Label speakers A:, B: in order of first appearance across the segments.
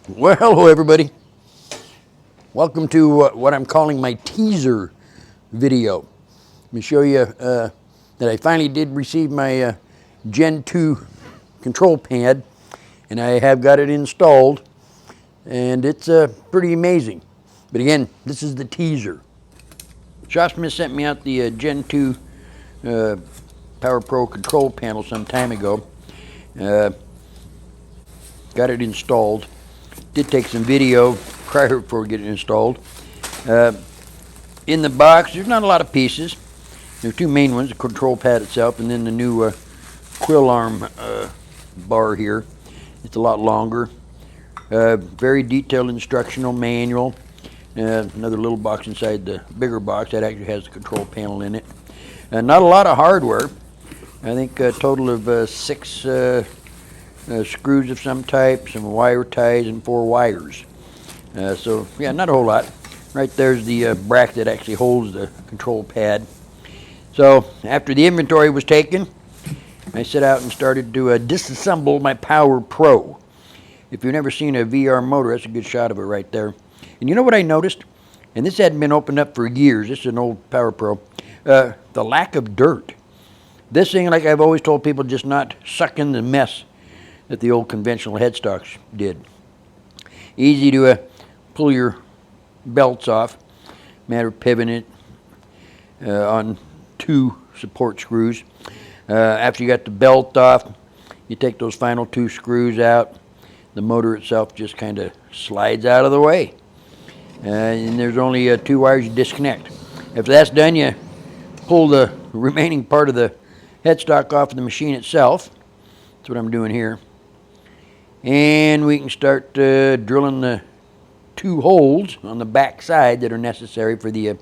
A: Well, hello everybody. Welcome to what I'm calling my teaser video. Let me show you that I finally did receive my Gen 2 control pad, and I have got it installed, and it's pretty amazing. But again, this is the teaser. Shopsmith sent me out the Gen 2 Power Pro control panel some time ago. Got it installed. Did take some video prior before getting it installed. In the box, there's not a lot of pieces. There are two main ones, the control pad itself, and then the new quill arm bar here. It's a lot longer. Very detailed instructional manual. Another little box inside the bigger box that actually has the control panel in it. Not a lot of hardware. I think a total of 6 screws of some type, some wire ties, and 4 wires. So yeah, not a whole lot. Right there's the bracket that actually holds the control pad. So after the inventory was taken, I set out and started to disassemble my Power Pro. If you've never seen a VR motor, that's a good shot of it right there. And you know what I noticed? And this hadn't been opened up for years. This is an old Power Pro. The lack of dirt. This thing, like I've always told people, just not suck in the mess that the old conventional headstocks did. Easy to pull your belts off. Matter of pivoting it on 2 support screws. After you got the belt off, you take those final 2 screws out. The motor itself just kind of slides out of the way. And there's only 2 wires you disconnect. After that's done, you pull the remaining part of the headstock off of the machine itself. That's what I'm doing here. And we can start drilling the 2 holes on the back side that are necessary for the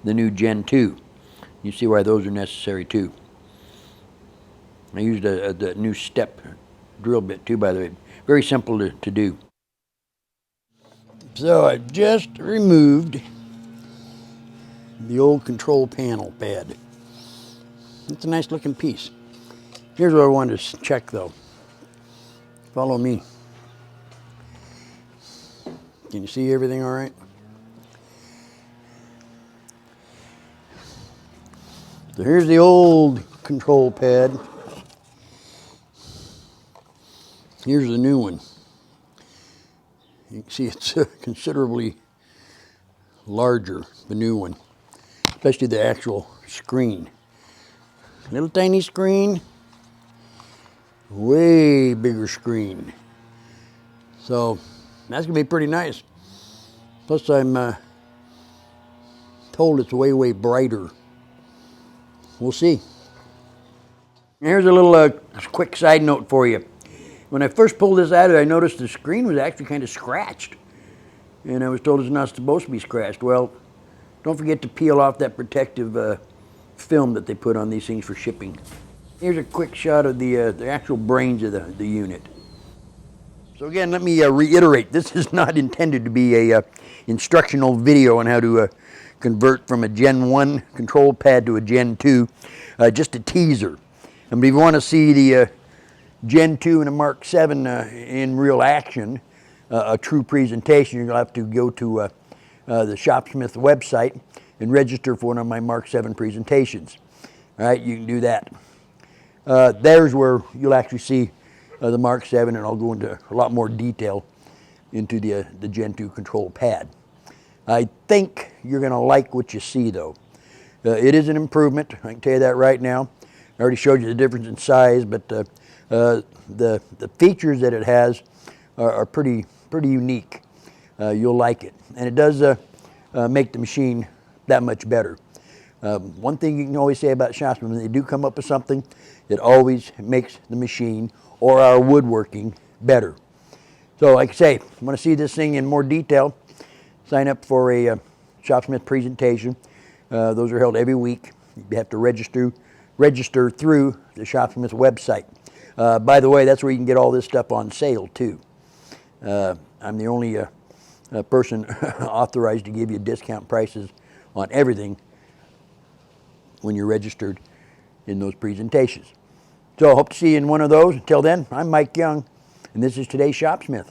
A: new Gen 2. You see why those are necessary too. I used the new step drill bit too, by the way. Very simple to do. So I just removed the old control panel pad. It's a nice looking piece. Here's what I wanted to check though. Follow me. Can you see everything all right? So here's the old control pad. Here's the new one. You can see it's considerably larger, the new one, especially the actual screen. Little tiny screen, way bigger screen. So that's gonna be pretty nice. Plus I'm told it's way brighter. We'll see. Here's a little quick side note for you. When I first pulled this out, I noticed the screen was actually kind of scratched. And I was told it's not supposed to be scratched. Well, don't forget to peel off that protective film that they put on these things for shipping. Here's a quick shot of the actual brains of the unit. So again, let me reiterate, this is not intended to be a instructional video on how to convert from a Gen 1 control pad to a Gen 2, just a teaser. And if you want to see the Gen 2 and a Mark 7 in real action, a true presentation, you're going to have to go to the Shopsmith website and register for one of my Mark 7 presentations. All right, you can do that. There's where you'll actually see the Mark 7, and I'll go into a lot more detail into the Gen 2 control pad. I think you're going to like what you see, though. It is an improvement. I can tell you that right now. I already showed you the difference in size, but the features that it has are pretty unique. You'll like it, and it does make the machine that much better. One thing you can always say about Shopsmith, when they do come up with something, it always makes the machine or our woodworking better. So like I say, if you want to see this thing in more detail, sign up for a Shopsmith presentation. Those are held every week. You have to register through the Shopsmith website. By the way, that's where you can get all this stuff on sale too. I'm the only person authorized to give you discount prices on everything when you're registered in those presentations. So I hope to see you in one of those. Until then, I'm Mike Young, and this is today's Shopsmith.